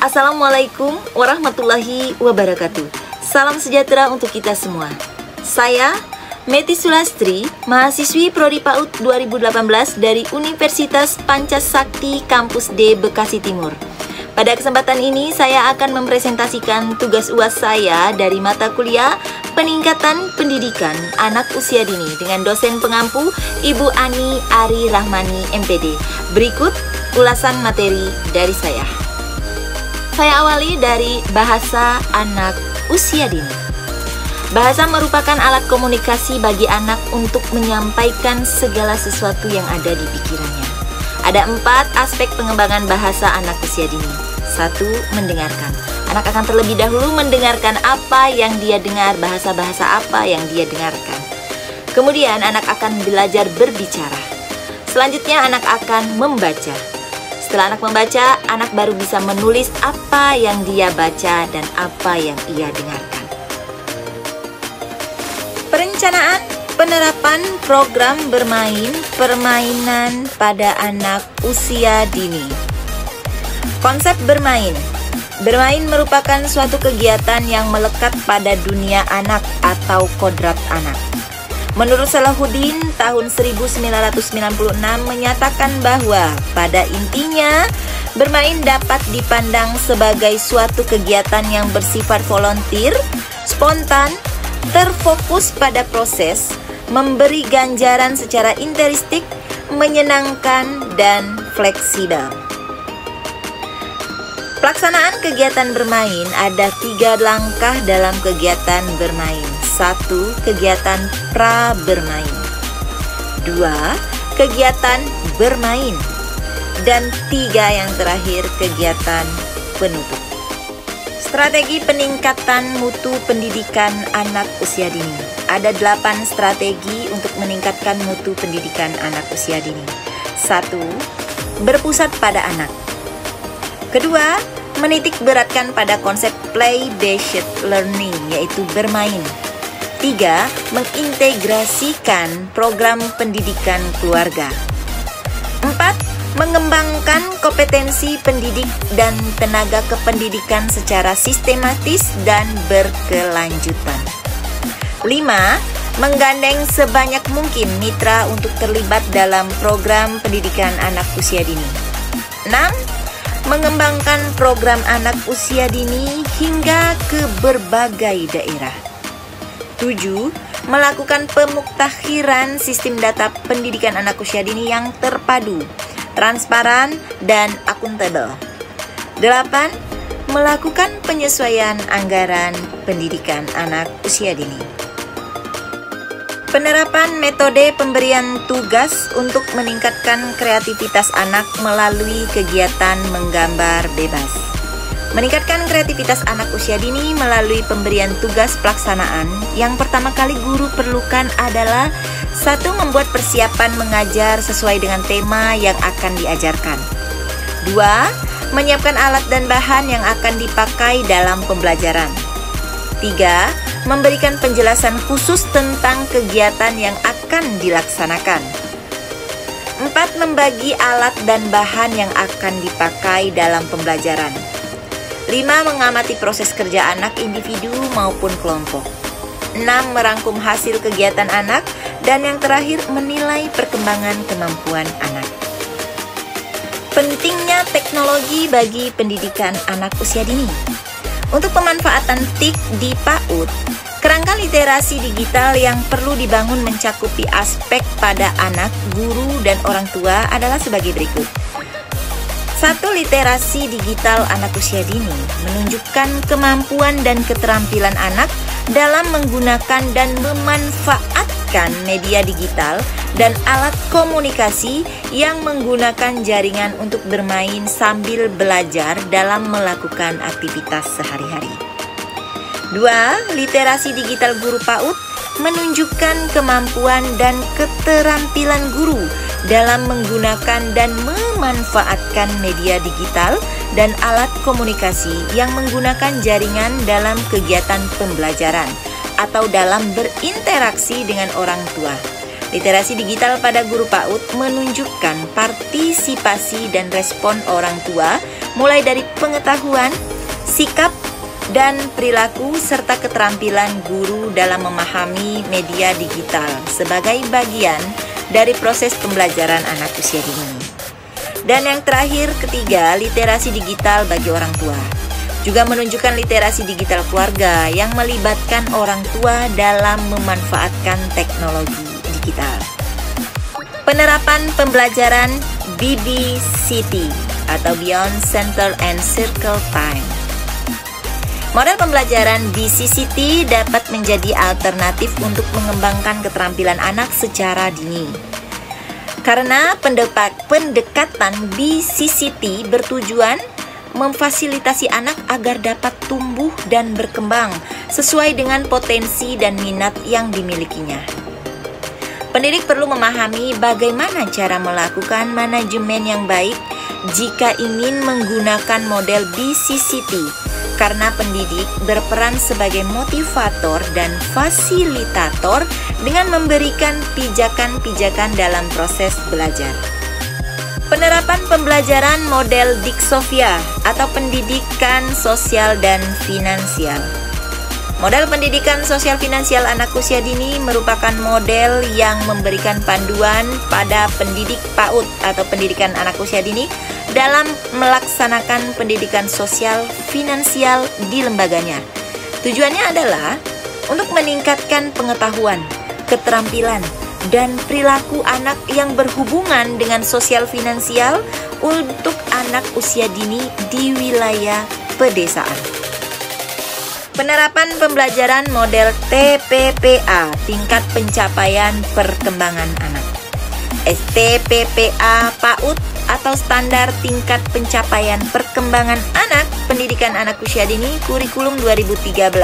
Assalamualaikum warahmatullahi wabarakatuh. Salam sejahtera untuk kita semua. Saya Meti Sulastri, mahasiswi Prodi PAUD 2018 dari Universitas Pancasakti Kampus D Bekasi Timur. Pada kesempatan ini saya akan mempresentasikan tugas UAS saya dari mata kuliah Peningkatan Pendidikan Anak Usia Dini dengan dosen pengampu Ibu Ani Ari Rahmani MPD. Berikut ulasan materi dari saya. Saya awali dari bahasa anak usia dini. Bahasa merupakan alat komunikasi bagi anak untuk menyampaikan segala sesuatu yang ada di pikirannya. Ada 4 aspek pengembangan bahasa anak usia dini. 1. Mendengarkan. Anak akan terlebih dahulu mendengarkan apa yang dia dengar, bahasa-bahasa apa yang dia dengarkan. Kemudian anak akan belajar berbicara. Selanjutnya anak akan membaca. Setelah anak membaca, anak baru bisa menulis apa yang dia baca dan apa yang ia dengarkan. Perencanaan penerapan program bermain permainan pada anak usia dini. Konsep bermain. Bermain merupakan suatu kegiatan yang melekat pada dunia anak atau kodrat anak. Menurut Salahuddin, tahun 1996 menyatakan bahwa pada intinya, bermain dapat dipandang sebagai suatu kegiatan yang bersifat volunteer, spontan, terfokus pada proses, memberi ganjaran secara intrinsik, menyenangkan, dan fleksibel. Pelaksanaan kegiatan bermain ada 3 langkah dalam kegiatan bermain. 1. Kegiatan pra-bermain. 2. Kegiatan bermain. Dan 3 yang terakhir, kegiatan penutup. Strategi peningkatan mutu pendidikan anak usia dini. Ada 8 strategi untuk meningkatkan mutu pendidikan anak usia dini. 1. Berpusat pada anak. Kedua, menitik beratkan pada konsep play-based learning, yaitu bermain. 3. Mengintegrasikan program pendidikan keluarga. 4. Mengembangkan kompetensi pendidik dan tenaga kependidikan secara sistematis dan berkelanjutan. 5. Menggandeng sebanyak mungkin mitra untuk terlibat dalam program pendidikan anak usia dini. 6. Mengembangkan program anak usia dini hingga ke berbagai daerah. 7. Melakukan pemuktakhiran sistem data pendidikan anak usia dini yang terpadu, transparan, dan akuntabel. 8. Melakukan penyesuaian anggaran pendidikan anak usia dini. Penerapan metode pemberian tugas untuk meningkatkan kreativitas anak melalui kegiatan menggambar bebas. Meningkatkan kreativitas anak usia dini melalui pemberian tugas pelaksanaan. Yang pertama kali guru perlukan adalah 1. Membuat persiapan mengajar sesuai dengan tema yang akan diajarkan. 2. Menyiapkan alat dan bahan yang akan dipakai dalam pembelajaran. 3. Memberikan penjelasan khusus tentang kegiatan yang akan dilaksanakan. 4. Membagi alat dan bahan yang akan dipakai dalam pembelajaran. 5. Mengamati proses kerja anak individu maupun kelompok. 6. Merangkum hasil kegiatan anak. Dan yang terakhir, menilai perkembangan kemampuan anak. Pentingnya teknologi bagi pendidikan anak usia dini. Untuk pemanfaatan TIK di PAUD, kerangka literasi digital yang perlu dibangun mencakupi aspek pada anak, guru, dan orang tua adalah sebagai berikut. 1. Literasi digital anak usia dini menunjukkan kemampuan dan keterampilan anak dalam menggunakan dan memanfaatkan media digital dan alat komunikasi yang menggunakan jaringan untuk bermain sambil belajar dalam melakukan aktivitas sehari-hari. 2. Literasi digital guru PAUD menunjukkan kemampuan dan keterampilan guru dalam menggunakan dan memanfaatkan media digital dan alat komunikasi yang menggunakan jaringan dalam kegiatan pembelajaran atau dalam berinteraksi dengan orang tua. Literasi digital pada guru PAUD menunjukkan partisipasi dan respon orang tua mulai dari pengetahuan, sikap, dan perilaku serta keterampilan guru dalam memahami media digital sebagai bagian dari proses pembelajaran anak usia dini. Dan yang terakhir, ketiga, literasi digital bagi orang tua. Juga menunjukkan literasi digital keluarga yang melibatkan orang tua dalam memanfaatkan teknologi digital. Penerapan pembelajaran BBCT atau Beyond Center and Circle Time. Model pembelajaran BCCT dapat menjadi alternatif untuk mengembangkan keterampilan anak secara dini. Karena pendekatan BCCT bertujuan memfasilitasi anak agar dapat tumbuh dan berkembang sesuai dengan potensi dan minat yang dimilikinya. Pendidik perlu memahami bagaimana cara melakukan manajemen yang baik jika ingin menggunakan model BCCT. Karena pendidik berperan sebagai motivator dan fasilitator dengan memberikan pijakan-pijakan dalam proses belajar. Penerapan pembelajaran model Diksofia atau pendidikan sosial dan finansial. Model pendidikan sosial finansial anak usia dini merupakan model yang memberikan panduan pada pendidik PAUD atau pendidikan anak usia dini dalam melaksanakan pendidikan sosial finansial di lembaganya. Tujuannya adalah untuk meningkatkan pengetahuan, keterampilan, dan perilaku anak yang berhubungan dengan sosial finansial untuk anak usia dini di wilayah pedesaan. Penerapan pembelajaran model TPPA, tingkat pencapaian perkembangan anak. STPPA PAUD atau standar tingkat pencapaian perkembangan anak pendidikan anak usia dini kurikulum 2013.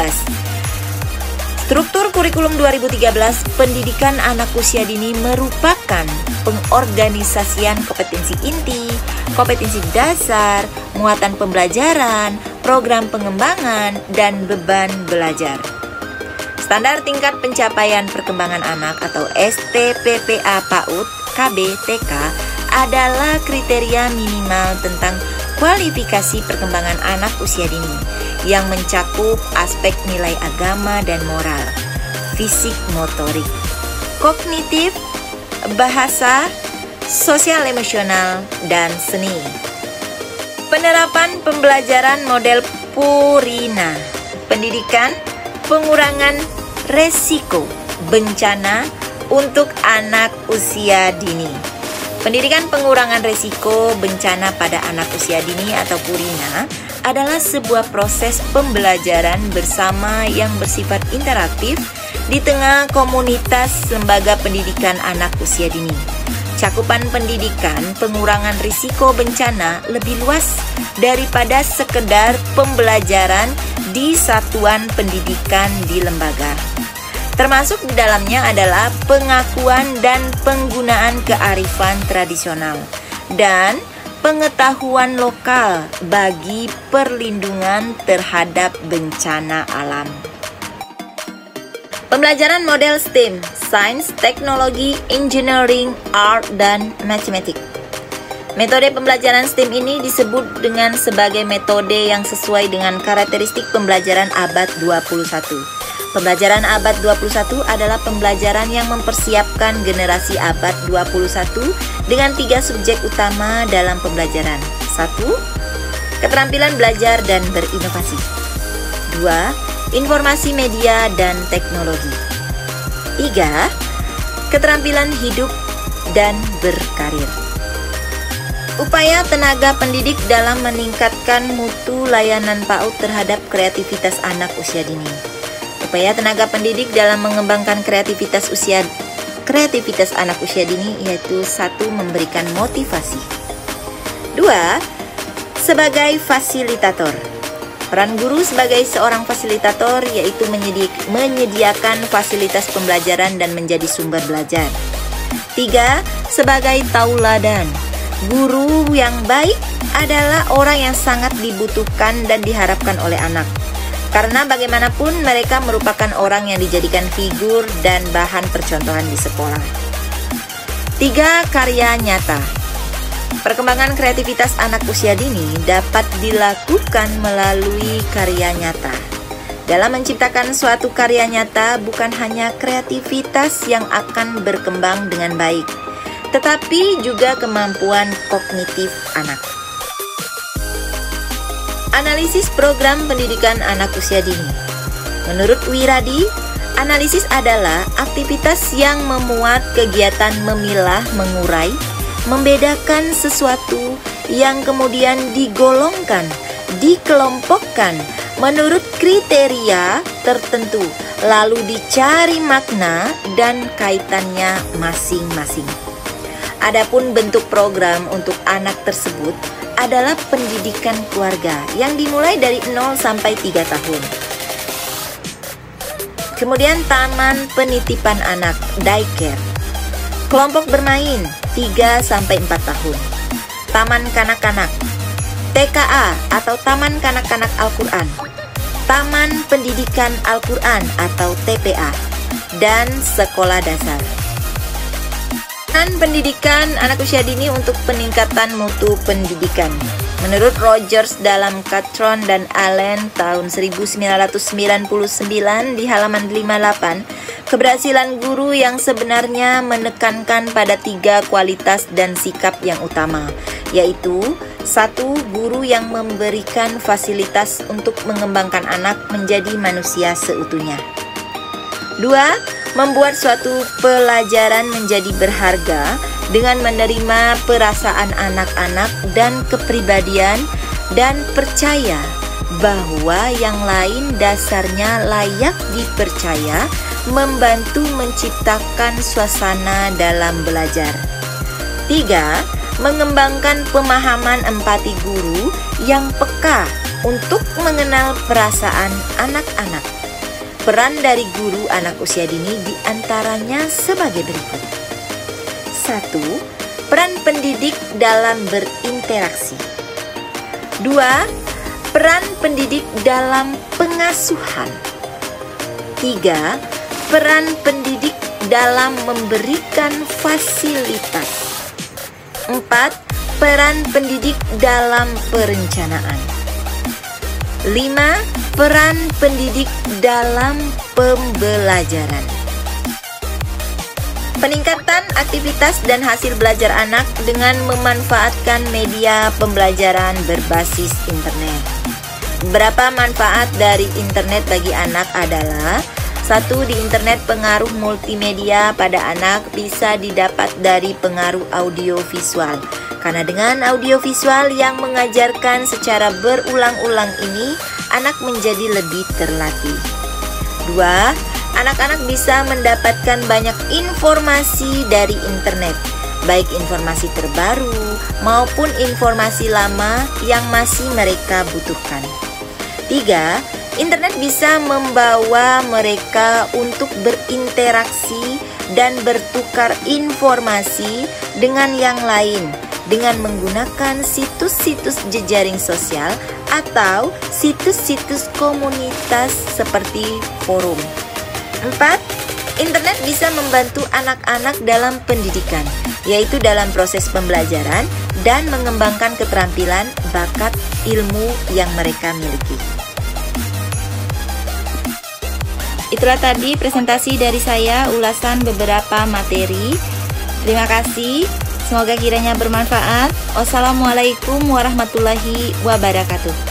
Struktur kurikulum 2013 pendidikan anak usia dini merupakan pengorganisasian kompetensi inti, kompetensi dasar, muatan pembelajaran, program pengembangan, dan beban belajar. Standar tingkat pencapaian perkembangan anak atau STPPA PAUD KB-TK adalah kriteria minimal tentang kualifikasi perkembangan anak usia dini yang mencakup aspek nilai agama dan moral, fisik motorik, kognitif, bahasa, sosial emosional, dan seni. Penerapan pembelajaran model Purina, pendidikan pengurangan resiko bencana untuk anak usia dini. Pendidikan pengurangan resiko bencana pada anak usia dini atau Purina adalah sebuah proses pembelajaran bersama yang bersifat interaktif di tengah komunitas lembaga pendidikan anak usia dini. Cakupan pendidikan pengurangan risiko bencana lebih luas daripada sekedar pembelajaran di satuan pendidikan di lembaga. Termasuk di dalamnya adalah pengakuan dan penggunaan kearifan tradisional dan pengetahuan lokal bagi perlindungan terhadap bencana alam. Pembelajaran model STEM, Sains, Teknologi, Engineering, Art, dan Matematik. Metode pembelajaran STEM ini disebut dengan sebagai metode yang sesuai dengan karakteristik pembelajaran abad 21. Pembelajaran abad 21 adalah pembelajaran yang mempersiapkan generasi abad 21 dengan 3 subjek utama dalam pembelajaran. 1. Keterampilan belajar dan berinovasi. 2. Informasi media dan teknologi. 3. Keterampilan hidup dan berkarir. Upaya tenaga pendidik dalam meningkatkan mutu layanan PAUD terhadap kreativitas anak usia dini. Upaya tenaga pendidik dalam mengembangkan kreativitas anak usia dini yaitu 1. Memberikan motivasi. 2. Sebagai fasilitator. Peran guru sebagai seorang fasilitator yaitu menyediakan fasilitas pembelajaran dan menjadi sumber belajar. 3. Sebagai tauladan. Guru yang baik adalah orang yang sangat dibutuhkan dan diharapkan oleh anak. Karena bagaimanapun mereka merupakan orang yang dijadikan figur dan bahan percontohan di sekolah. 3. Karya nyata. Perkembangan kreativitas anak usia dini dapat dilakukan melalui karya nyata. Dalam menciptakan suatu karya nyata, bukan hanya kreativitas yang akan berkembang dengan baik, tetapi juga kemampuan kognitif anak. Analisis program pendidikan anak usia dini. Menurut Wiradi, analisis adalah aktivitas yang memuat kegiatan memilah, mengurai, membedakan sesuatu yang kemudian digolongkan, dikelompokkan menurut kriteria tertentu, lalu dicari makna dan kaitannya masing-masing. Adapun bentuk program untuk anak tersebut adalah pendidikan keluarga yang dimulai dari 0 sampai 3 tahun. Kemudian taman penitipan anak, daycare. Kelompok bermain 3 sampai 4 tahun. Taman kanak-kanak, TKA atau Taman Kanak-kanak Al-Quran. Taman Pendidikan Al-Quran atau TPA, dan sekolah dasar. Pendidikan anak usia dini untuk peningkatan mutu pendidikan. Menurut Rogers dalam Catron dan Allen tahun 1999 di halaman 58, keberhasilan guru yang sebenarnya menekankan pada 3 kualitas dan sikap yang utama, yaitu 1. Guru yang memberikan fasilitas untuk mengembangkan anak menjadi manusia seutuhnya. 2. Membuat suatu pelajaran menjadi berharga dengan menerima perasaan anak-anak dan kepribadian dan percaya bahwa yang lain dasarnya layak dipercaya, membantu menciptakan suasana dalam belajar. 3. Mengembangkan pemahaman empati guru yang peka untuk mengenal perasaan anak-anak. Peran dari guru anak usia dini diantaranya sebagai berikut. 1. Peran pendidik dalam berinteraksi. 2. Peran pendidik dalam pengasuhan. 3. Peran pendidik dalam memberikan fasilitas. 4. Peran pendidik dalam perencanaan. 5. Peran pendidik dalam pembelajaran. Peningkatan aktivitas dan hasil belajar anak dengan memanfaatkan media pembelajaran berbasis internet. Beberapa manfaat dari internet bagi anak adalah: 1. Di internet pengaruh multimedia pada anak bisa didapat dari pengaruh audiovisual. Karena dengan audiovisual yang mengajarkan secara berulang-ulang ini, anak menjadi lebih terlatih. 2. Anak-anak bisa mendapatkan banyak informasi dari internet, baik informasi terbaru maupun informasi lama yang masih mereka butuhkan. 3. Internet bisa membawa mereka untuk berinteraksi dan bertukar informasi dengan yang lain dengan menggunakan situs-situs jejaring sosial atau situs-situs komunitas seperti forum. 4. Internet bisa membantu anak-anak dalam pendidikan, yaitu dalam proses pembelajaran dan mengembangkan keterampilan, bakat, ilmu yang mereka miliki. Itulah tadi presentasi dari saya, ulasan beberapa materi. Terima kasih. Semoga kiranya bermanfaat. Wassalamualaikum warahmatullahi wabarakatuh.